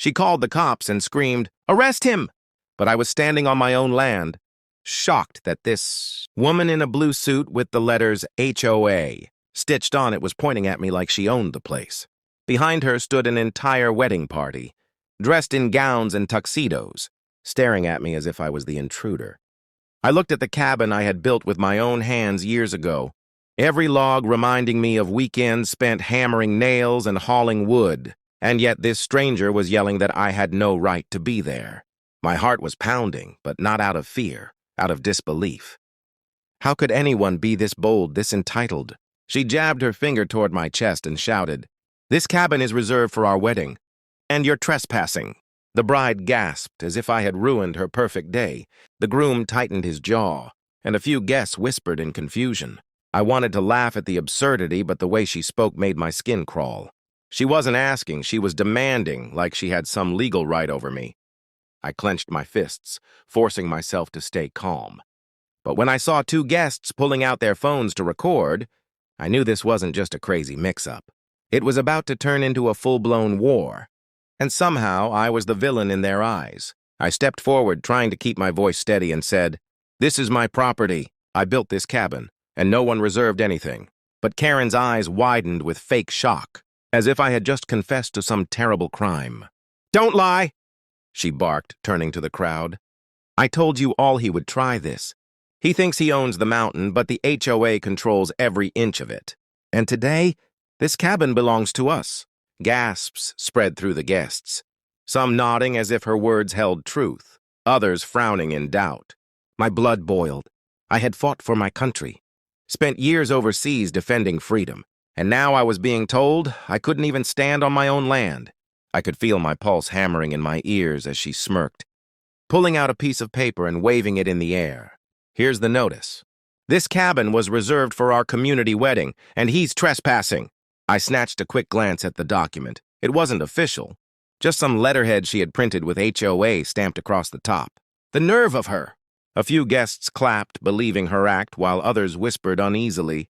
She called the cops and screamed, "Arrest him!" But I was standing on my own land, shocked that this woman in a blue suit with the letters HOA stitched on it was pointing at me like she owned the place. Behind her stood an entire wedding party, dressed in gowns and tuxedos, staring at me as if I was the intruder. I looked at the cabin I had built with my own hands years ago, every log reminding me of weekends spent hammering nails and hauling wood, and yet this stranger was yelling that I had no right to be there. My heart was pounding, but not out of fear, out of disbelief. How could anyone be this bold, this entitled? She jabbed her finger toward my chest and shouted, "This cabin is reserved for our wedding, and you're trespassing." The bride gasped as if I had ruined her perfect day. The groom tightened his jaw, and a few guests whispered in confusion. I wanted to laugh at the absurdity, but the way she spoke made my skin crawl. She wasn't asking, she was demanding, like she had some legal right over me. I clenched my fists, forcing myself to stay calm. But when I saw two guests pulling out their phones to record, I knew this wasn't just a crazy mix-up. It was about to turn into a full-blown war. And somehow I was the villain in their eyes. I stepped forward, trying to keep my voice steady, and said, "This is my property. I built this cabin, and no one reserved anything." But Karen's eyes widened with fake shock, as if I had just confessed to some terrible crime. "Don't lie!" she barked, turning to the crowd. "I told you all he would try this. He thinks he owns the mountain, but the HOA controls every inch of it. And today, this cabin belongs to us." Gasps spread through the guests, some nodding as if her words held truth, others frowning in doubt. My blood boiled. I had fought for my country, spent years overseas defending freedom, and now I was being told I couldn't even stand on my own land. I could feel my pulse hammering in my ears as she smirked, pulling out a piece of paper and waving it in the air. "Here's the notice. This cabin was reserved for our community wedding, and he's trespassing." I snatched a quick glance at the document. It wasn't official, just some letterhead she had printed with HOA stamped across the top. The nerve of her! A few guests clapped, believing her act, while others whispered uneasily.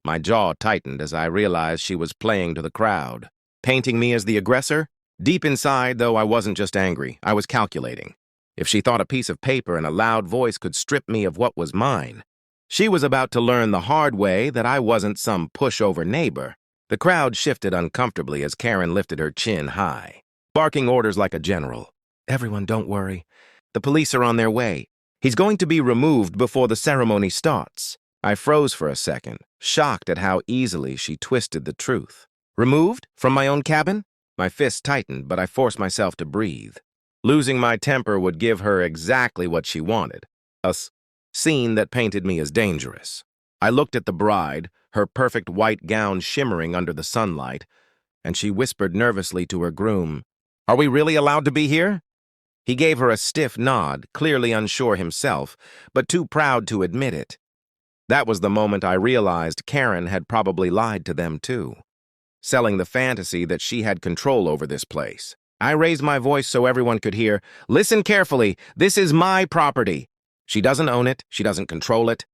My jaw tightened as I realized she was playing to the crowd, painting me as the aggressor. Deep inside, though, I wasn't just angry, I was calculating. If she thought a piece of paper and a loud voice could strip me of what was mine, she was about to learn the hard way that I wasn't some pushover neighbor. The crowd shifted uncomfortably as Karen lifted her chin high, barking orders like a general. "Everyone, don't worry. The police are on their way. He's going to be removed before the ceremony starts." I froze for a second, shocked at how easily she twisted the truth. "Removed? From my own cabin?" My fist tightened, but I forced myself to breathe. Losing my temper would give her exactly what she wanted, a scene that painted me as dangerous. I looked at the bride, her perfect white gown shimmering under the sunlight, and she whispered nervously to her groom, "Are we really allowed to be here?" He gave her a stiff nod, clearly unsure himself, but too proud to admit it. That was the moment I realized Karen had probably lied to them too, selling the fantasy that she had control over this place. I raised my voice so everyone could hear, "Listen carefully, this is my property. She doesn't own it, she doesn't control it,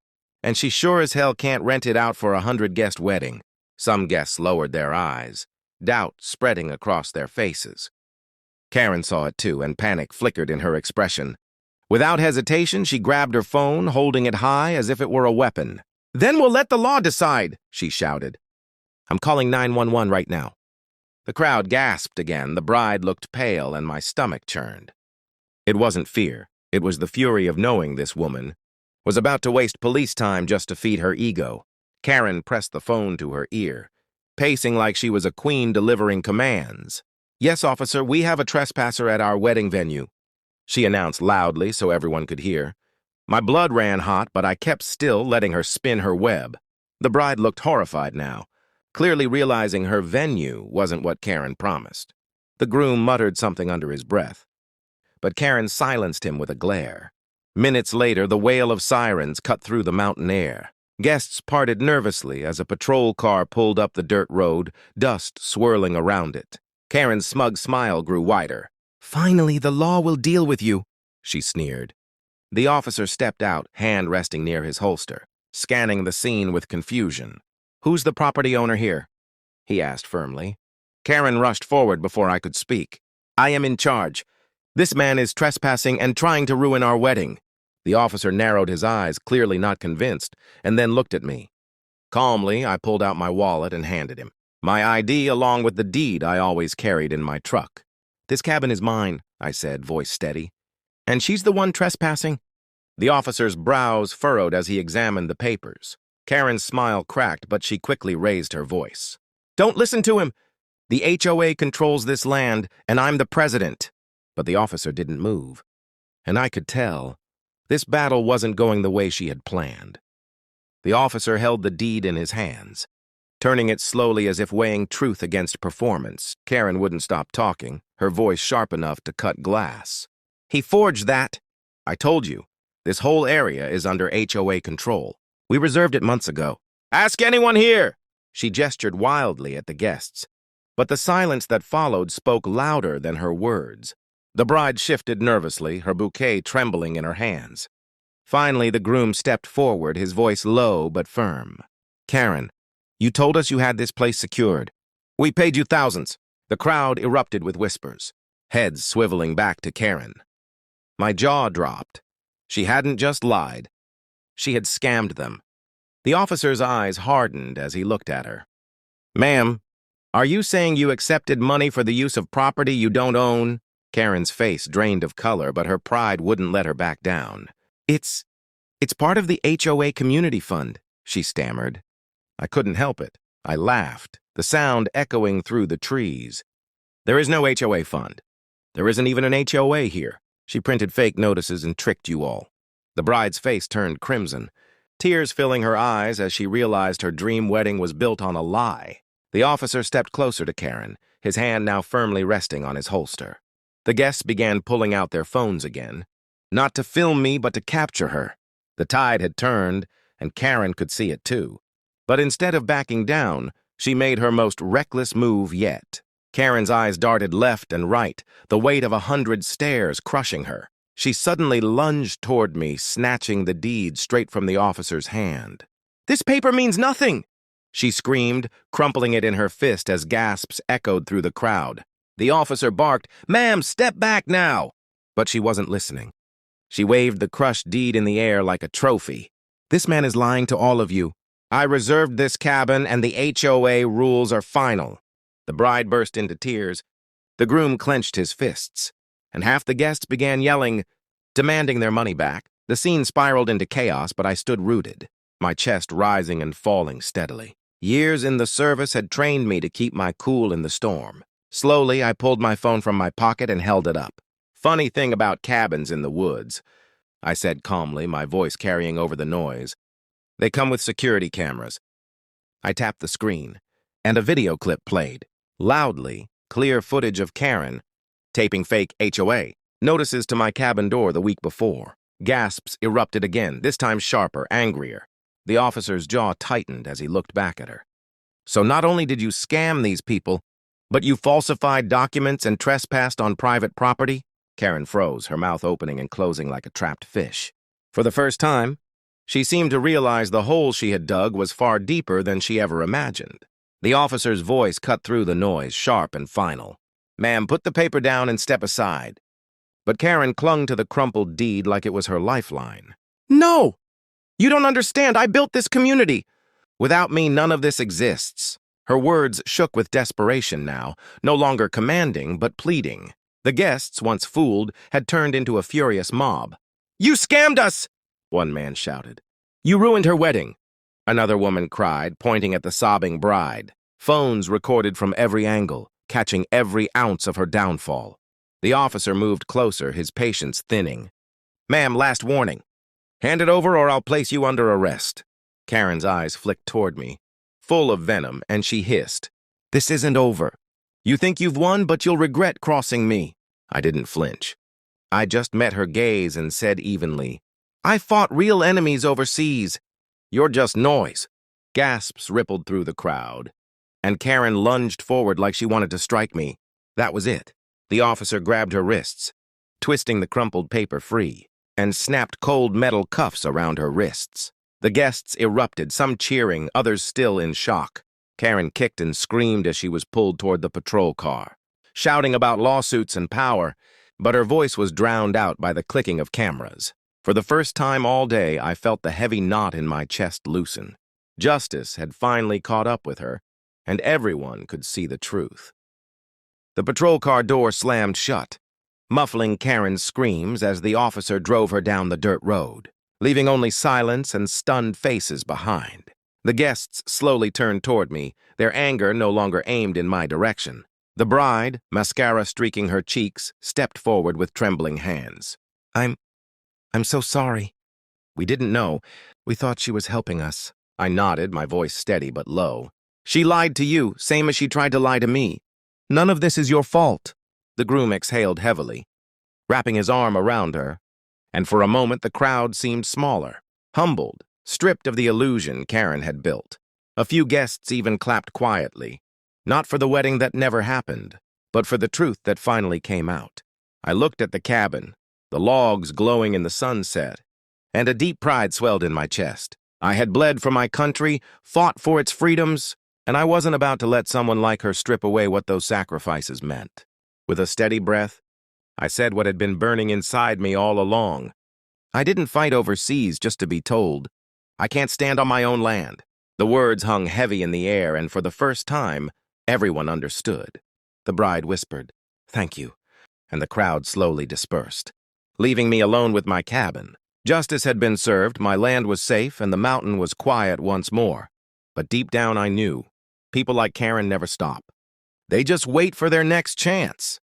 and she sure as hell can't rent it out for a 100-guest wedding." Some guests lowered their eyes, doubt spreading across their faces. Karen saw it too, and panic flickered in her expression. Without hesitation, she grabbed her phone, holding it high as if it were a weapon. "Then we'll let the law decide," she shouted. "I'm calling 911 right now." The crowd gasped again, the bride looked pale, and my stomach churned. It wasn't fear, it was the fury of knowing this woman was about to waste police time just to feed her ego. Karen pressed the phone to her ear, pacing like she was a queen delivering commands. "Yes, officer, we have a trespasser at our wedding venue," she announced loudly so everyone could hear. My blood ran hot, but I kept still, letting her spin her web. The bride looked horrified now, clearly realizing her venue wasn't what Karen promised. The groom muttered something under his breath, but Karen silenced him with a glare. Minutes later, the wail of sirens cut through the mountain air. Guests parted nervously as a patrol car pulled up the dirt road, dust swirling around it. Karen's smug smile grew wider. "Finally, the law will deal with you," she sneered. The officer stepped out, hand resting near his holster, scanning the scene with confusion. "Who's the property owner here?" he asked firmly. Karen rushed forward before I could speak. I am in charge. This man is trespassing and trying to ruin our wedding." The officer narrowed his eyes, clearly not convinced, and then looked at me. Calmly, I pulled out my wallet and handed him my ID along with the deed I always carried in my truck. "This cabin is mine," I said, voice steady. "And she's the one trespassing?" The officer's brows furrowed as he examined the papers. Karen's smile cracked, but she quickly raised her voice. "Don't listen to him. The HOA controls this land, and I'm the president." But the officer didn't move. And I could tell this battle wasn't going the way she had planned. The officer held the deed in his hands, turning it slowly as if weighing truth against performance. Karen wouldn't stop talking, her voice sharp enough to cut glass. "He forged that. I told you, this whole area is under HOA control. We reserved it months ago. Ask anyone here!" She gestured wildly at the guests, but the silence that followed spoke louder than her words. The bride shifted nervously, her bouquet trembling in her hands. Finally, the groom stepped forward, his voice low but firm. "Karen, you told us you had this place secured. We paid you thousands." The crowd erupted with whispers, heads swiveling back to Karen. My jaw dropped. She hadn't just lied. She had scammed them. The officer's eyes hardened as he looked at her. "Ma'am, are you saying you accepted money for the use of property you don't own?" Karen's face drained of color, but her pride wouldn't let her back down. It's part of the HOA community fund," she stammered. I couldn't help it. I laughed, the sound echoing through the trees. "There is no HOA fund. There isn't even an HOA here. She printed fake notices and tricked you all." The bride's face turned crimson, tears filling her eyes as she realized her dream wedding was built on a lie. The officer stepped closer to Karen, his hand now firmly resting on his holster. The guests began pulling out their phones again, not to film me, but to capture her. The tide had turned, and Karen could see it too. But instead of backing down, she made her most reckless move yet. Karen's eyes darted left and right, the weight of 100 stares crushing her. She suddenly lunged toward me, snatching the deed straight from the officer's hand. "This paper means nothing!" she screamed, crumpling it in her fist as gasps echoed through the crowd. The officer barked, "Ma'am, step back now!" But she wasn't listening. She waved the crushed deed in the air like a trophy. "This man is lying to all of you. I reserved this cabin, and the HOA rules are final." The bride burst into tears. The groom clenched his fists, and half the guests began yelling, demanding their money back. The scene spiraled into chaos, but I stood rooted, my chest rising and falling steadily. Years in the service had trained me to keep my cool in the storm. Slowly, I pulled my phone from my pocket and held it up. "Funny thing about cabins in the woods," I said calmly, my voice carrying over the noise. "They come with security cameras." I tapped the screen, and a video clip played. Loudly, clear footage of Karen taping fake HOA notices to my cabin door the week before. Gasps erupted again, this time sharper, angrier. The officer's jaw tightened as he looked back at her. "So not only did you scam these people, but you falsified documents and trespassed on private property?" Karen froze, her mouth opening and closing like a trapped fish. For the first time, she seemed to realize the hole she had dug was far deeper than she ever imagined. The officer's voice cut through the noise, sharp and final. "Ma'am, put the paper down and step aside." But Karen clung to the crumpled deed like it was her lifeline. "No! You don't understand. I built this community. Without me, none of this exists." Her words shook with desperation now, no longer commanding, but pleading. The guests, once fooled, had turned into a furious mob. "You scammed us!" one man shouted. "You ruined her wedding," another woman cried, pointing at the sobbing bride. Phones recorded from every angle, catching every ounce of her downfall. The officer moved closer, his patience thinning. "Ma'am, last warning. Hand it over or I'll place you under arrest." Karen's eyes flicked toward me, full of venom, and she hissed, "This isn't over. You think you've won, but you'll regret crossing me." I didn't flinch. I just met her gaze and said evenly, "I fought real enemies overseas. You're just noise." Gasps rippled through the crowd, and Karen lunged forward like she wanted to strike me. That was it. The officer grabbed her wrists, twisting the crumpled paper free, and snapped cold metal cuffs around her wrists. The guests erupted, some cheering, others still in shock. Karen kicked and screamed as she was pulled toward the patrol car. shouting about lawsuits and power, but her voice was drowned out by the clicking of cameras. For the first time all day, I felt the heavy knot in my chest loosen. Justice had finally caught up with her, and everyone could see the truth. The patrol car door slammed shut, muffling Karen's screams as the officer drove her down the dirt road, leaving only silence and stunned faces behind. The guests slowly turned toward me, their anger no longer aimed in my direction. The bride, mascara streaking her cheeks, stepped forward with trembling hands. I'm so sorry. We didn't know. We thought she was helping us. I nodded, my voice steady but low. She lied to you, same as she tried to lie to me. None of this is your fault. The groom exhaled heavily, wrapping his arm around her, and for a moment the crowd seemed smaller, humbled, stripped of the illusion Karen had built. A few guests even clapped quietly, not for the wedding that never happened, but for the truth that finally came out. I looked at the cabin, the logs glowing in the sunset, and a deep pride swelled in my chest. I had bled for my country, fought for its freedoms, and I wasn't about to let someone like her strip away what those sacrifices meant. With a steady breath, I said what had been burning inside me all along. I didn't fight overseas just to be told. I can't stand on my own land. The words hung heavy in the air, and for the first time, everyone understood. The bride whispered, "Thank you," and the crowd slowly dispersed, leaving me alone with my cabin. Justice had been served, my land was safe, and the mountain was quiet once more. But deep down I knew, people like Karen never stop. They just wait for their next chance.